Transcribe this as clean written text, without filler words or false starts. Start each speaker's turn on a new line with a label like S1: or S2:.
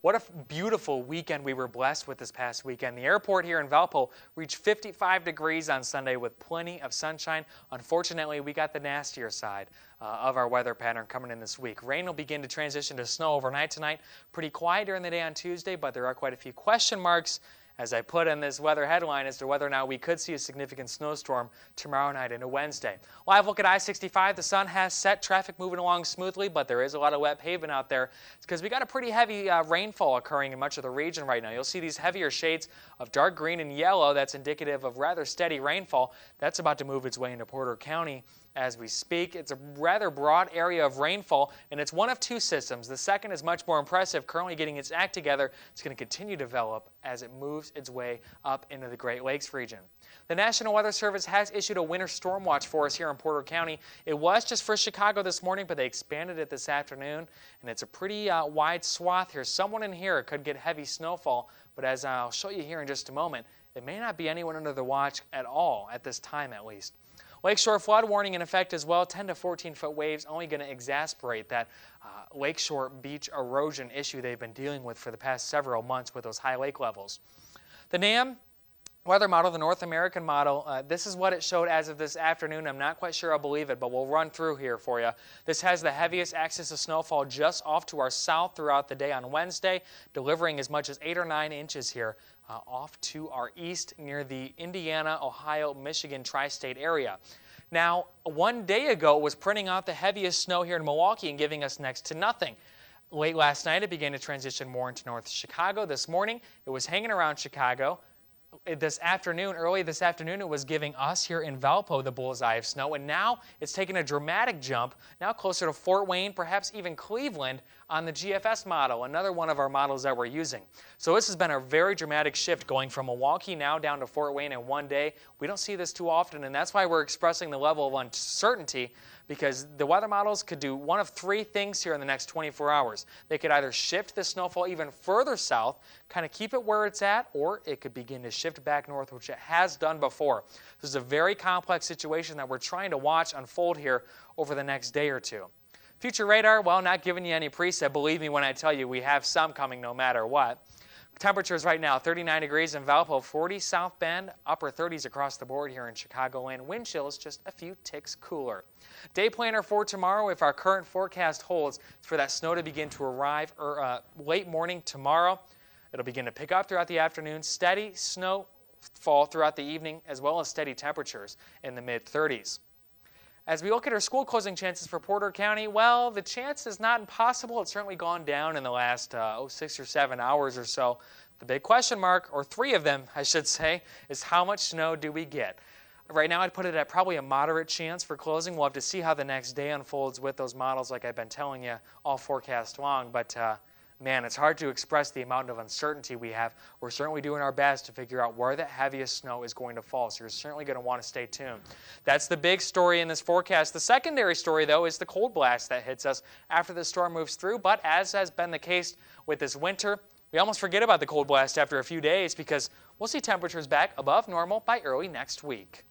S1: What a beautiful weekend we were blessed with this past weekend. The airport here in Valpo reached 55 degrees on Sunday with plenty of sunshine. Unfortunately, we got the nastier side of our weather pattern coming in this week. Rain will begin to transition to snow overnight tonight. Pretty quiet during the day on Tuesday, but there are quite a few question marks, as I put in this weather headline, as to whether or not we could see a significant snowstorm tomorrow night into Wednesday. Live look at I-65. The sun has set, traffic moving along smoothly, but there is a lot of wet pavement out there. It's because we got a pretty heavy rainfall occurring in much of the region right now. You'll see these heavier shades of dark green and yellow. That's indicative of rather steady rainfall. That's about to move its way into Porter County as we speak. It's a rather broad area of rainfall, and it's one of two systems. The second is much more impressive, currently getting its act together. It's going to continue to develop as it moves its way up into the Great Lakes region. The National Weather Service has issued a winter storm watch for us here in Porter County. It was just for Chicago this morning, but they expanded it this afternoon, and it's a pretty wide swath here. Someone in here could get heavy snowfall, but as I'll show you here in just a moment, it may not be anyone under the watch at all, at this time at least. Lakeshore flood warning in effect as well. 10 to 14-foot waves only going to exacerbate that lakeshore beach erosion issue they've been dealing with for the past several months with those high lake levels. The NAM weather model, the North American model, this is what it showed as of this afternoon. I'm not quite sure I'll believe it, but we'll run through here for you. This has the heaviest axis of snowfall just off to our south throughout the day on Wednesday, delivering as much as 8 or 9 inches here off to our east near the Indiana, Ohio, Michigan tri-state area. Now, one day ago, it was printing out the heaviest snow here in Milwaukee and giving us next to nothing. Late last night, it began to transition more into North Chicago. This morning, it was hanging around Chicago. Early this afternoon, it was giving us here in Valpo the bullseye of snow, and now it's taken a dramatic jump, now closer to Fort Wayne, perhaps even Cleveland on the GFS model, another one of our models that we're using. So this has been a very dramatic shift going from Milwaukee now down to Fort Wayne in one day. We don't see this too often, and that's why we're expressing the level of uncertainty, because the weather models could do one of 3 things here in the next 24 hours. They could either shift the snowfall even further south, kind of keep it where it's at, or it could begin to shift back north, which it has done before. This is a very complex situation that we're trying to watch unfold here over the next day or two. Future radar, well, not giving you any preset. Believe me when I tell you we have some coming no matter what. Temperatures right now, 39 degrees in Valpo, 40 South Bend, upper 30s across the board here in Chicagoland. Wind chills just a few ticks cooler. Day planner for tomorrow, if our current forecast holds, is for that snow to begin to arrive late morning tomorrow. It'll begin to pick up throughout the afternoon, steady snowfall throughout the evening, as well as steady temperatures in the mid-30s. As we look at our school closing chances for Porter County, well, the chance is not impossible. It's certainly gone down in the last 6 or 7 hours or so. The big question mark, or 3 of them, I should say, is how much snow do we get? Right now, I'd put it at probably a moderate chance for closing. We'll have to see how the next day unfolds with those models like I've been telling you all forecast long. But man, it's hard to express the amount of uncertainty we have. We're certainly doing our best to figure out where the heaviest snow is going to fall, so you're certainly going to want to stay tuned. That's the big story in this forecast. The secondary story, though, is the cold blast that hits us after the storm moves through. But as has been the case with this winter, we almost forget about the cold blast after a few days because we'll see temperatures back above normal by early next week.